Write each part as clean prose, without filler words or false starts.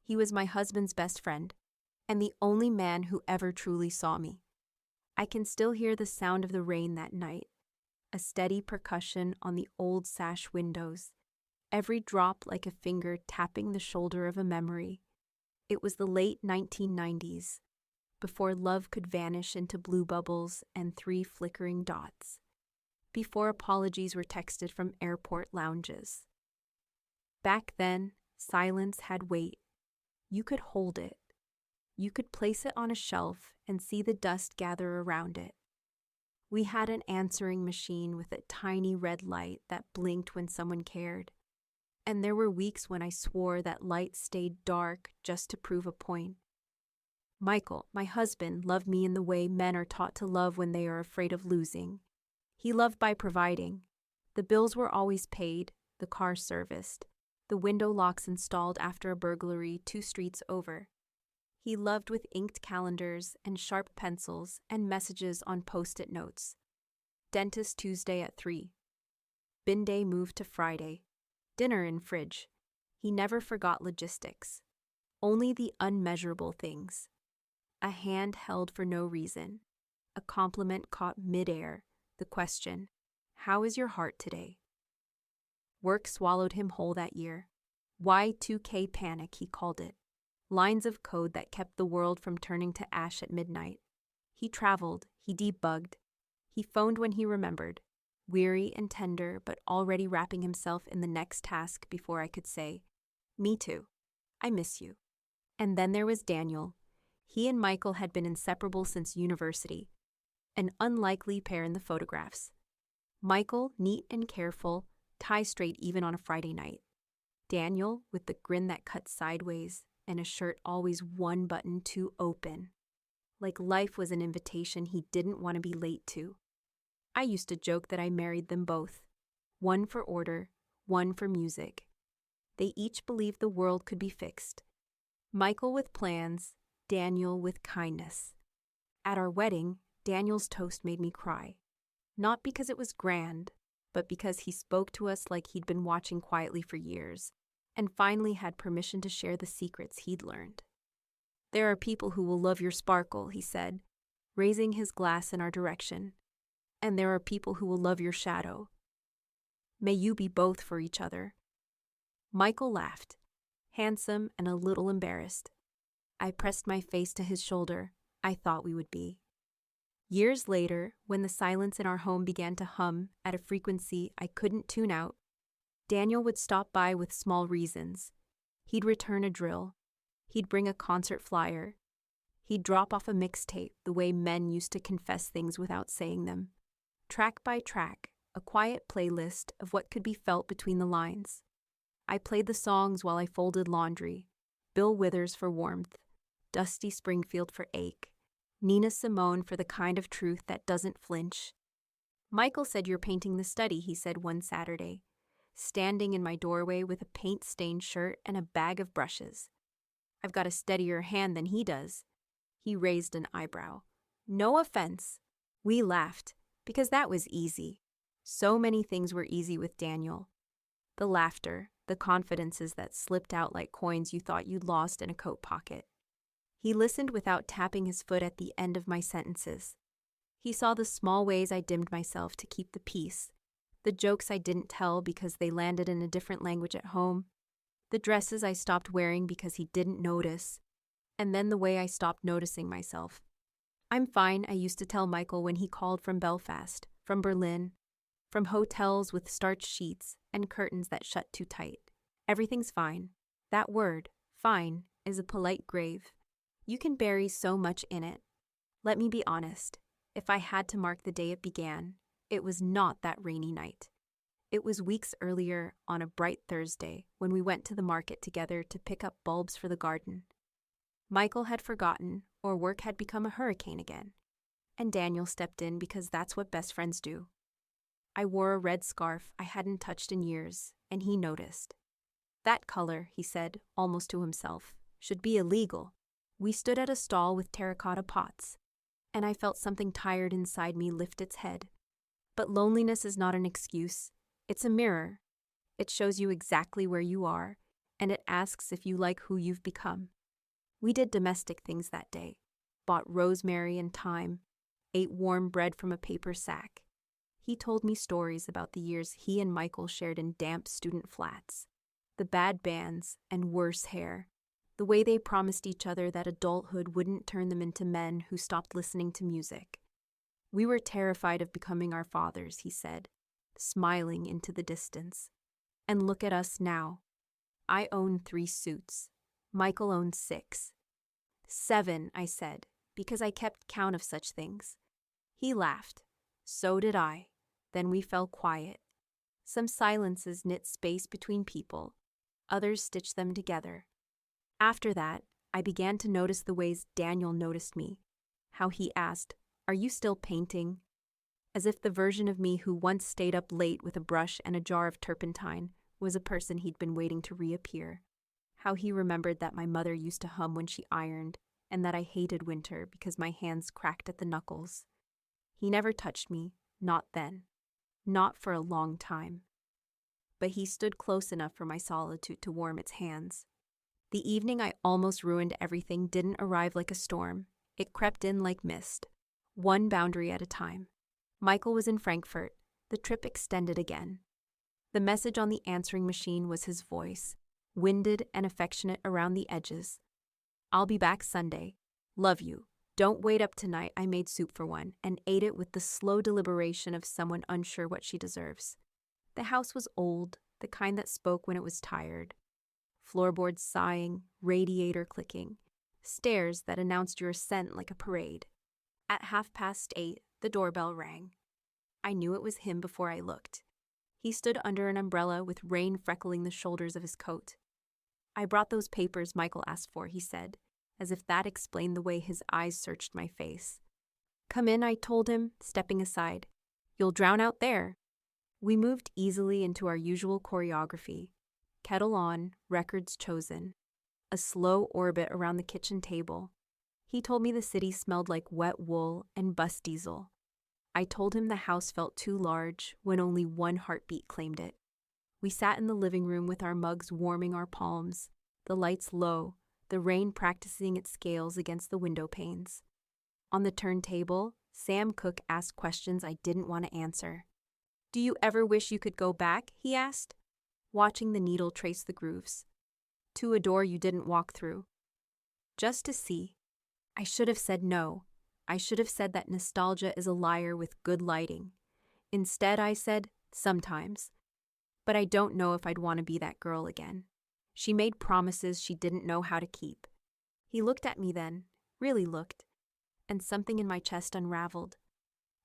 He was my husband's best friend, and the only man who ever truly saw me. I can still hear the sound of the rain that night, a steady percussion on the old sash windows, every drop like a finger tapping the shoulder of a memory. It was the late 1990s, before love could vanish into blue bubbles and 3 flickering dots, before apologies were texted from airport lounges. Back then, silence had weight. You could hold it. You could place it on a shelf and see the dust gather around it. We had an answering machine with a tiny red light that blinked when someone cared. And there were weeks when I swore that light stayed dark just to prove a point. Michael, my husband, loved me in the way men are taught to love when they are afraid of losing. He loved by providing. The bills were always paid, the car serviced, the window locks installed after a burglary 2 streets over. He loved with inked calendars and sharp pencils and messages on post-it notes. Dentist Tuesday at 3. Bin day moved to Friday. Dinner in fridge. He never forgot logistics. Only the unmeasurable things. A hand held for no reason. A compliment caught midair. The question, how is your heart today? Work swallowed him whole that year. Y2K panic, he called it. Lines of code that kept the world from turning to ash at midnight. He traveled, he debugged. He phoned when he remembered, weary and tender but already wrapping himself in the next task before I could say, "Me too. I miss you." And then there was Daniel. He and Michael had been inseparable since university. An unlikely pair in the photographs. Michael, neat and careful, tie straight even on a Friday night. Daniel, with the grin that cut sideways and a shirt always 1 button too open. Like life was an invitation he didn't want to be late to. I used to joke that I married them both. 1 for order, 1 for music. They each believed the world could be fixed. Michael with plans, Daniel with kindness. At our wedding, Daniel's toast made me cry. Not because it was grand, but because he spoke to us like he'd been watching quietly for years, and finally had permission to share the secrets he'd learned. "There are people who will love your sparkle," he said, raising his glass in our direction. "And there are people who will love your shadow. May you be both for each other." Michael laughed, handsome and a little embarrassed. I pressed my face to his shoulder. I thought we would be. Years later, when the silence in our home began to hum at a frequency I couldn't tune out, Daniel would stop by with small reasons. He'd return a drill. He'd bring a concert flyer. He'd drop off a mixtape the way men used to confess things without saying them. Track by track, a quiet playlist of what could be felt between the lines. I played the songs while I folded laundry. Bill Withers for warmth, Dusty Springfield for ache, Nina Simone for the kind of truth that doesn't flinch. "Michael said you're painting the study," he said one Saturday, standing in my doorway with a paint-stained shirt and a bag of brushes. "I've got a steadier hand than he does." He raised an eyebrow. "No offense." We laughed, because that was easy. So many things were easy with Daniel. The laughter, the confidences that slipped out like coins you thought you'd lost in a coat pocket. He listened without tapping his foot at the end of my sentences. He saw the small ways I dimmed myself to keep the peace, the jokes I didn't tell because they landed in a different language at home, the dresses I stopped wearing because he didn't notice, and then the way I stopped noticing myself. "I'm fine," I used to tell Michael when he called from Belfast, from Berlin, from hotels with starched sheets and curtains that shut too tight. "Everything's fine." That word, fine, is a polite grave. You can bury so much in it. Let me be honest. If I had to mark the day it began, it was not that rainy night. It was weeks earlier, on a bright Thursday, when we went to the market together to pick up bulbs for the garden. Michael had forgotten, or work had become a hurricane again, and Daniel stepped in because that's what best friends do. I wore a red scarf I hadn't touched in years, and he noticed. "That color," he said, almost to himself, "should be illegal." We stood at a stall with terracotta pots, and I felt something tired inside me lift its head. But loneliness is not an excuse. It's a mirror. It shows you exactly where you are, and it asks if you like who you've become. We did domestic things that day, bought rosemary and thyme, ate warm bread from a paper sack. He told me stories about the years he and Michael shared in damp student flats, the bad bands and worse hair, the way they promised each other that adulthood wouldn't turn them into men who stopped listening to music. We were terrified of becoming our fathers, he said, smiling into the distance. And look at us now. I own 3 suits. Michael owns 6. 7, I said, because I kept count of such things. He laughed. So did I. Then we fell quiet. Some silences knit space between people. Others stitched them together. After that, I began to notice the ways Daniel noticed me. How he asked, "Are you still painting?" As if the version of me who once stayed up late with a brush and a jar of turpentine was a person he'd been waiting to reappear. How he remembered that my mother used to hum when she ironed, and that I hated winter because my hands cracked at the knuckles. He never touched me, not then. Not for a long time. But he stood close enough for my solitude to warm its hands. The evening I almost ruined everything didn't arrive like a storm. It crept in like mist, one boundary at a time. Michael was in Frankfurt. The trip extended again. The message on the answering machine was his voice, winded and affectionate around the edges. "I'll be back Sunday. Love you. Don't wait up tonight. I made soup for one and ate it with the slow deliberation of someone unsure what she deserves." The house was old, the kind that spoke when it was tired. Floorboards sighing, radiator clicking, stairs that announced your ascent like a parade. At 8:30, the doorbell rang. I knew it was him before I looked. He stood under an umbrella with rain freckling the shoulders of his coat. "I brought those papers Michael asked for," he said, as if that explained the way his eyes searched my face. "Come in," I told him, stepping aside. "You'll drown out there." We moved easily into our usual choreography. Kettle on, records chosen. A slow orbit around the kitchen table. He told me the city smelled like wet wool and bus diesel. I told him the house felt too large when only one heartbeat claimed it. We sat in the living room with our mugs warming our palms, the lights low, the rain practicing its scales against the window panes. On the turntable, Sam Cooke asked questions I didn't want to answer. "Do you ever wish you could go back?" he asked, watching the needle trace the grooves. "To a door you didn't walk through." "Just to see." I should have said no. I should have said that nostalgia is a liar with good lighting. Instead, I said, sometimes. But I don't know if I'd want to be that girl again. She made promises she didn't know how to keep. He looked at me then, really looked, and something in my chest unraveled.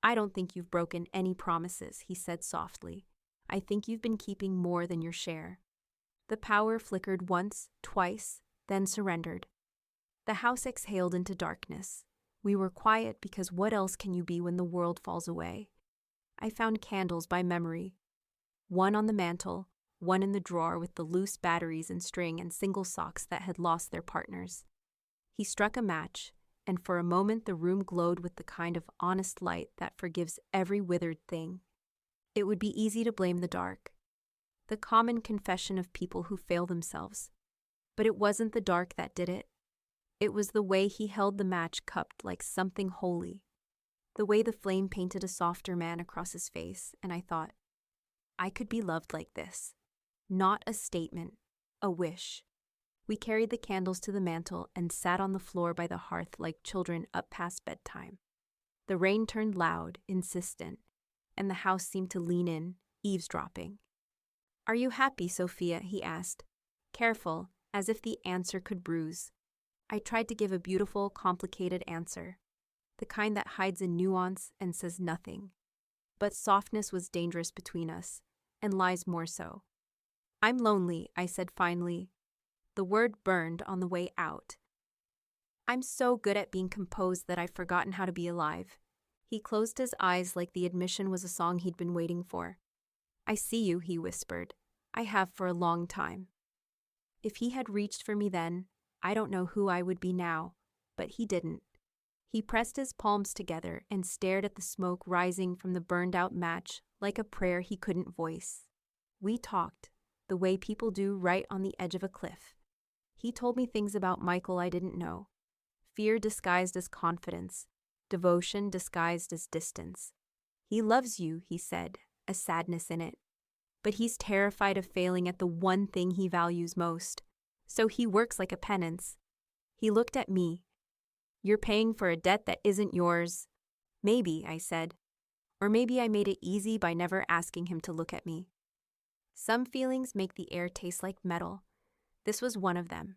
"I don't think you've broken any promises," he said softly. "I think you've been keeping more than your share." The power flickered once, twice, then surrendered. The house exhaled into darkness. We were quiet because what else can you be when the world falls away? I found candles by memory. One on the mantel, one in the drawer with the loose batteries and string and single socks that had lost their partners. He struck a match, and for a moment the room glowed with the kind of honest light that forgives every withered thing. It would be easy to blame the dark, the common confession of people who fail themselves. But it wasn't the dark that did it. It was the way he held the match cupped like something holy. The way the flame painted a softer man across his face, and I thought, I could be loved like this. Not a statement, a wish. We carried the candles to the mantel and sat on the floor by the hearth like children up past bedtime. The rain turned loud, insistent, and the house seemed to lean in, eavesdropping. "Are you happy, Sophia?" he asked, careful, as if the answer could bruise. I tried to give a beautiful, complicated answer, the kind that hides a nuance and says nothing. But softness was dangerous between us, and lies more so. "I'm lonely," I said finally. The word burned on the way out. "I'm so good at being composed that I've forgotten how to be alive." He closed his eyes like the admission was a song he'd been waiting for. "I see you," he whispered. "I have for a long time." If he had reached for me then, I don't know who I would be now, but he didn't. He pressed his palms together and stared at the smoke rising from the burned-out match like a prayer he couldn't voice. We talked, the way people do right on the edge of a cliff. He told me things about Michael I didn't know. Fear disguised as confidence, devotion disguised as distance. He loves you, he said, a sadness in it. But he's terrified of failing at the one thing he values most. So he works like a penance. He looked at me. You're paying for a debt that isn't yours. Maybe, I said. Or maybe I made it easy by never asking him to look at me. Some feelings make the air taste like metal. This was one of them.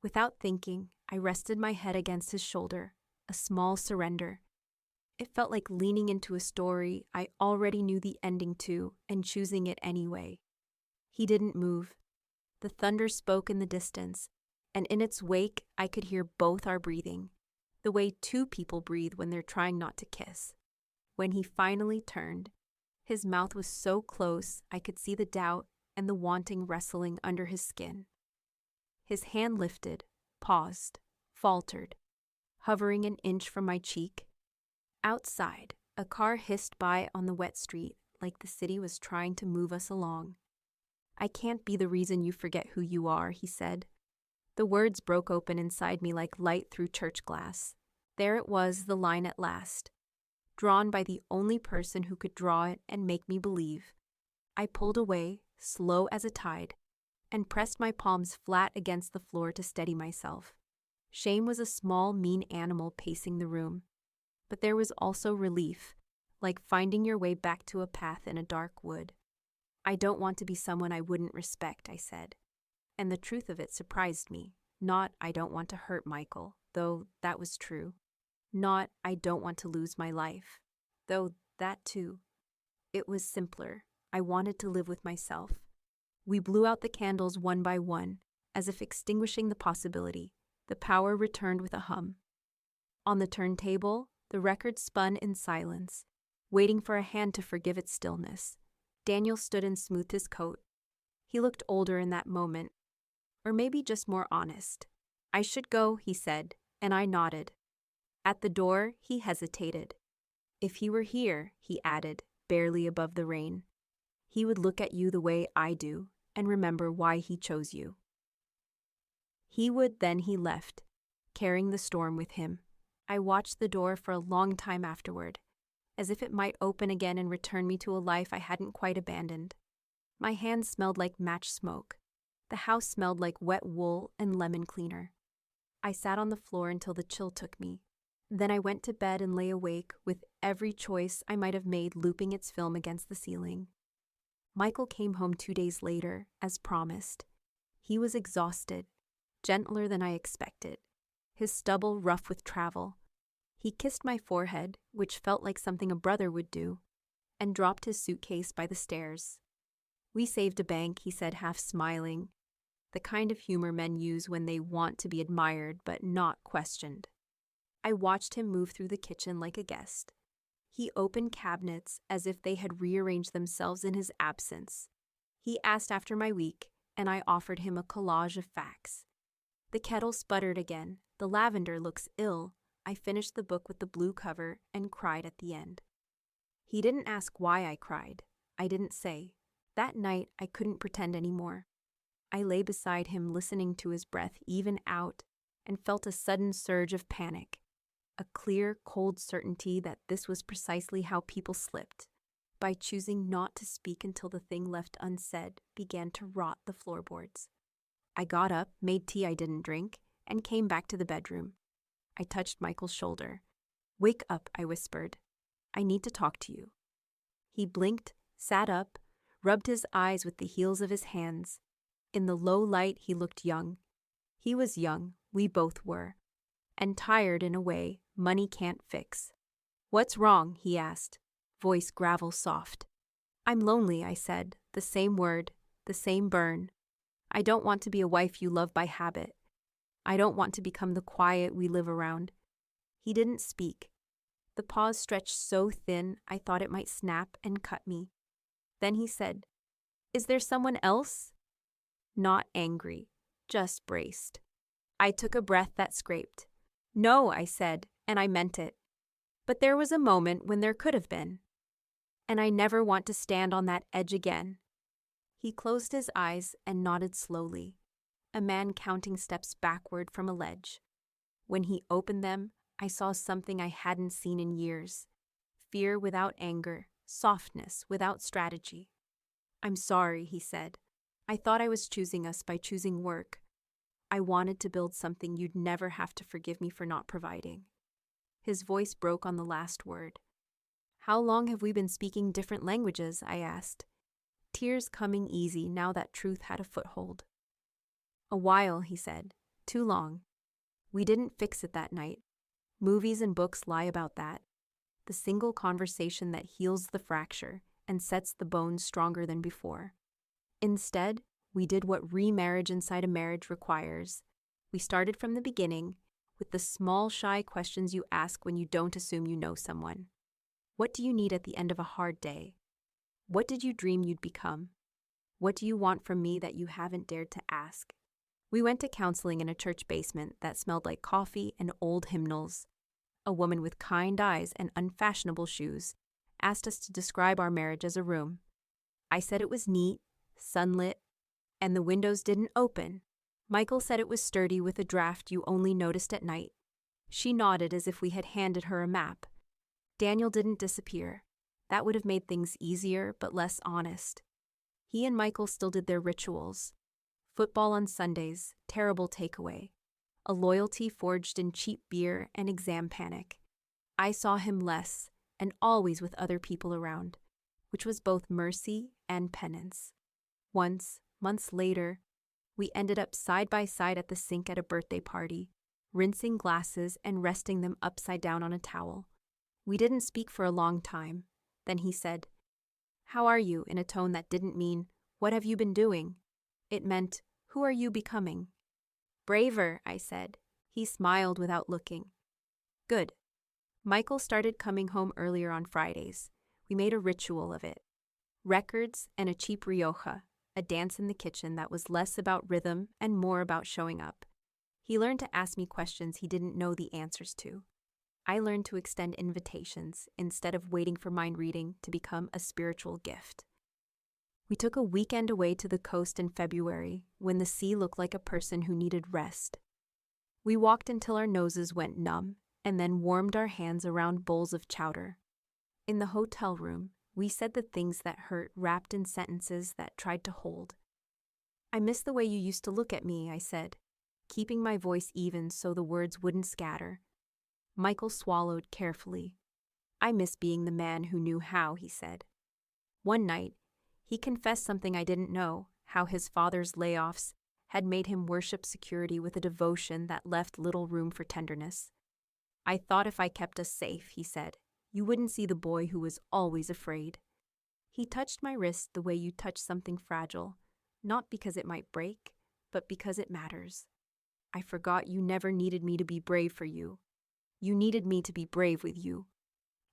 Without thinking, I rested my head against his shoulder, a small surrender. It felt like leaning into a story I already knew the ending to and choosing it anyway. He didn't move. The thunder spoke in the distance, and in its wake I could hear both our breathing, the way two people breathe when they're trying not to kiss. When he finally turned, his mouth was so close I could see the doubt and the wanting wrestling under his skin. His hand lifted, paused, faltered, hovering an inch from my cheek. Outside, a car hissed by on the wet street like the city was trying to move us along. I can't be the reason you forget who you are, he said. The words broke open inside me like light through church glass. There it was, the line at last, drawn by the only person who could draw it and make me believe. I pulled away, slow as a tide, and pressed my palms flat against the floor to steady myself. Shame was a small, mean animal pacing the room. But there was also relief, like finding your way back to a path in a dark wood. I don't want to be someone I wouldn't respect, I said. And the truth of it surprised me. Not, I don't want to hurt Michael, though that was true. Not, I don't want to lose my life, though that too. It was simpler. I wanted to live with myself. We blew out the candles one by one, as if extinguishing the possibility. The power returned with a hum. On the turntable, the record spun in silence, waiting for a hand to forgive its stillness. Daniel stood and smoothed his coat. He looked older in that moment, or maybe just more honest. I should go, he said, and I nodded. At the door, he hesitated. If he were here, he added, barely above the rain, he would look at you the way I do and remember why he chose you. Then he left, carrying the storm with him. I watched the door for a long time afterward, as if it might open again and return me to a life I hadn't quite abandoned. My hands smelled like match smoke. The house smelled like wet wool and lemon cleaner. I sat on the floor until the chill took me. Then I went to bed and lay awake with every choice I might have made looping its film against the ceiling. Michael came home 2 days later, as promised. He was exhausted, gentler than I expected, his stubble rough with travel. He kissed my forehead, which felt like something a brother would do, and dropped his suitcase by the stairs. We saved a bank, he said, half smiling, the kind of humor men use when they want to be admired but not questioned. I watched him move through the kitchen like a guest. He opened cabinets as if they had rearranged themselves in his absence. He asked after my week, and I offered him a collage of facts. The kettle sputtered again. The lavender looks ill. I finished the book with the blue cover and cried at the end. He didn't ask why I cried. I didn't say. That night, I couldn't pretend anymore. I lay beside him, listening to his breath even out, and felt a sudden surge of panic. A clear, cold certainty that this was precisely how people slipped, by choosing not to speak until the thing left unsaid began to rot the floorboards. I got up, made tea I didn't drink, and came back to the bedroom. I touched Michael's shoulder. "Wake up," I whispered. "I need to talk to you." He blinked, sat up, rubbed his eyes with the heels of his hands. In the low light, he looked young. He was young, we both were, and tired in a way money can't fix. "What's wrong?" he asked, voice gravel soft. "I'm lonely," I said, the same word, the same burn. "I don't want to be a wife you love by habit. I don't want to become the quiet we live around." He didn't speak. The pause stretched so thin I thought it might snap and cut me. Then he said, "Is there someone else?" Not angry, just braced. I took a breath that scraped. "No," I said, and I meant it. But there was a moment when there could have been. And I never want to stand on that edge again. He closed his eyes and nodded slowly, a man counting steps backward from a ledge. When he opened them, I saw something I hadn't seen in years. Fear without anger, softness without strategy. "I'm sorry," he said. "I thought I was choosing us by choosing work. I wanted to build something you'd never have to forgive me for not providing." His voice broke on the last word. "How long have we been speaking different languages?" I asked, tears coming easy now that truth had a foothold. "A while," he said. "Too long. We didn't fix it that night. Movies and books lie about that. The single conversation that heals the fracture and sets the bones stronger than before. Instead, we did what remarriage inside a marriage requires. We started from the beginning, with the small, shy questions you ask when you don't assume you know someone. What do you need at the end of a hard day? What did you dream you'd become? What do you want from me that you haven't dared to ask?" We went to counseling in a church basement that smelled like coffee and old hymnals. A woman with kind eyes and unfashionable shoes asked us to describe our marriage as a room. I said it was neat, sunlit, and the windows didn't open. Michael said it was sturdy with a draft you only noticed at night. She nodded as if we had handed her a map. Daniel didn't disappear. That would have made things easier but less honest. He and Michael still did their rituals. Football on Sundays, terrible takeaway. A loyalty forged in cheap beer and exam panic. I saw him less, and always with other people around, which was both mercy and penance. Once, months later, we ended up side by side at the sink at a birthday party, rinsing glasses and resting them upside down on a towel. We didn't speak for a long time. Then he said, "How are you?" in a tone that didn't mean, "What have you been doing?" It meant, "Who are you becoming?" "Braver," I said. He smiled without looking. "Good." Michael started coming home earlier on Fridays. We made a ritual of it. Records and a cheap Rioja, a dance in the kitchen that was less about rhythm and more about showing up. He learned to ask me questions he didn't know the answers to. I learned to extend invitations instead of waiting for mind reading to become a spiritual gift. We took a weekend away to the coast in February when the sea looked like a person who needed rest. We walked until our noses went numb and then warmed our hands around bowls of chowder. In the hotel room, we said the things that hurt wrapped in sentences that tried to hold. "I miss the way you used to look at me," I said, keeping my voice even so the words wouldn't scatter. Michael swallowed carefully. "I miss being the man who knew how," he said. One night, he confessed something I didn't know, how his father's layoffs had made him worship security with a devotion that left little room for tenderness. "I thought if I kept us safe," he said, "you wouldn't see the boy who was always afraid." He touched my wrist the way you touch something fragile, not because it might break, but because it matters. "I forgot you never needed me to be brave for you. You needed me to be brave with you."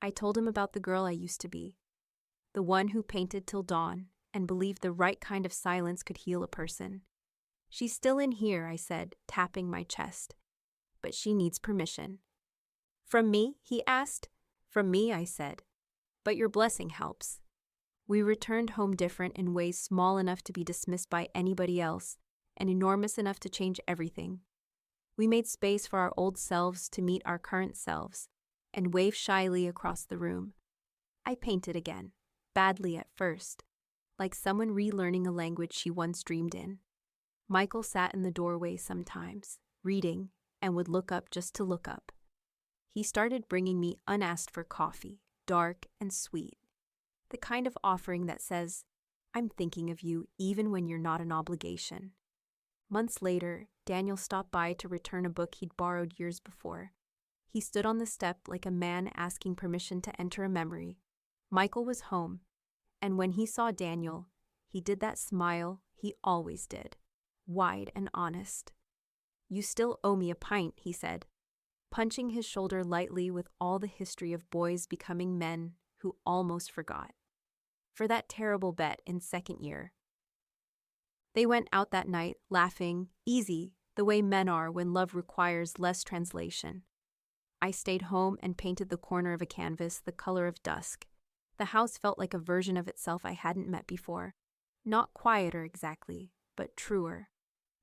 I told him about the girl I used to be, the one who painted till dawn and believed the right kind of silence could heal a person. "She's still in here," I said, tapping my chest, "but she needs permission." "From me?" he asked. "From me," I said, "but your blessing helps." We returned home different in ways small enough to be dismissed by anybody else and enormous enough to change everything. We made space for our old selves to meet our current selves and wave shyly across the room. I painted again, badly at first, like someone relearning a language she once dreamed in. Michael sat in the doorway sometimes, reading, and would look up just to look up. He started bringing me unasked for coffee, dark and sweet, the kind of offering that says, "I'm thinking of you even when you're not an obligation." Months later, Daniel stopped by to return a book he'd borrowed years before. He stood on the step like a man asking permission to enter a memory. Michael was home, and when he saw Daniel, he did that smile he always did, wide and honest. "You still owe me a pint," he said, punching his shoulder lightly with all the history of boys becoming men who almost forgot. "For that terrible bet in second year." They went out that night, laughing, easy, the way men are when love requires less translation. I stayed home and painted the corner of a canvas the color of dusk. The house felt like a version of itself I hadn't met before, Not quieter exactly, but truer,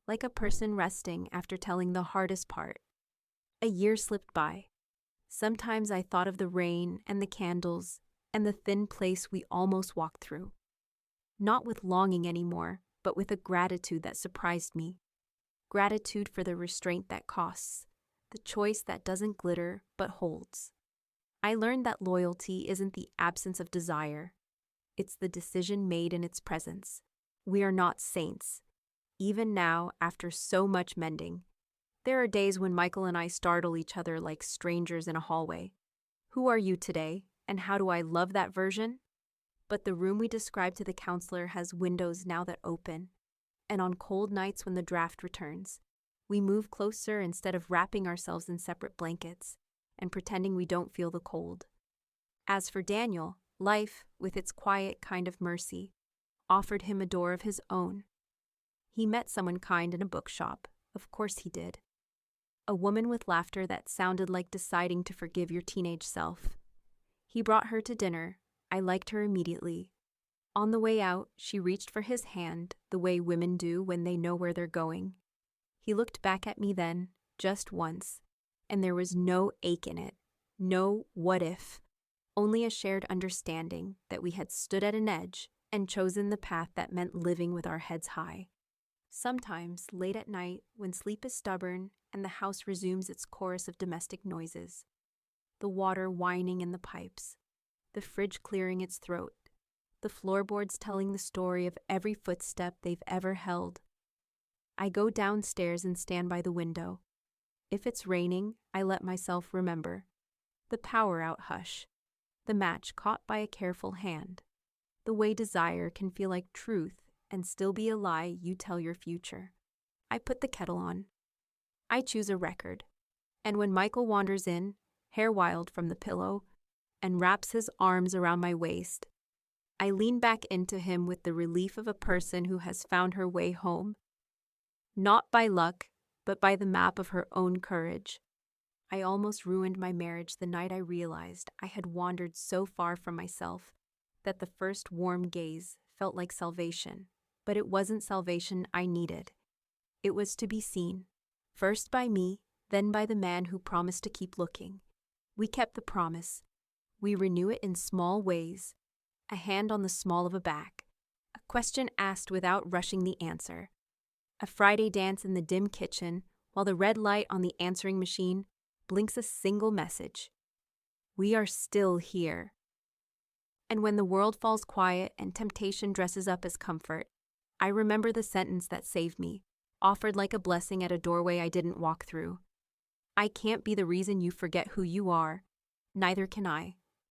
like a person resting after telling the hardest part. A year slipped by. Sometimes I thought of the rain and the candles and the thin place we almost walked through. Not with longing anymore, but with a gratitude that surprised me. Gratitude for the restraint that costs, the choice that doesn't glitter but holds. I learned that loyalty isn't the absence of desire. It's the decision made in its presence. We are not saints. Even now, after so much mending, there are days when Michael and I startle each other like strangers in a hallway. Who are you today, and how do I love that version? But the room we described to the counselor has windows now that open, and on cold nights when the draft returns, we move closer instead of wrapping ourselves in separate blankets and pretending we don't feel the cold. As for Daniel, life, with its quiet kind of mercy, offered him a door of his own. He met someone kind in a bookshop. Of course he did. A woman with laughter that sounded like deciding to forgive your teenage self. He brought her to dinner. I liked her immediately. On the way out, she reached for his hand the way women do when they know where they're going. He looked back at me then, just once, and there was no ache in it, no what if, only a shared understanding that we had stood at an edge and chosen the path that meant living with our heads high. Sometimes, late at night, when sleep is stubborn and the house resumes its chorus of domestic noises, the water whining in the pipes, the fridge clearing its throat, the floorboards telling the story of every footstep they've ever held, I go downstairs and stand by the window. If it's raining, I let myself remember. The power out hush, the match caught by a careful hand, the way desire can feel like truth and still be a lie you tell your future. I put the kettle on. I choose a record. And when Michael wanders in, hair wild from the pillow, and wraps his arms around my waist, I lean back into him with the relief of a person who has found her way home. Not by luck, but by the map of her own courage. I almost ruined my marriage the night I realized I had wandered so far from myself that the first warm gaze felt like salvation. But it wasn't salvation I needed. It was to be seen, first by me, then by the man who promised to keep looking. We kept the promise. We renew it in small ways, a hand on the small of a back, a question asked without rushing the answer, a Friday dance in the dim kitchen while the red light on the answering machine blinks a single message. We are still here. And when the world falls quiet and temptation dresses up as comfort, I remember the sentence that saved me, offered like a blessing at a doorway I didn't walk through. I can't be the reason you forget who you are. Neither can I.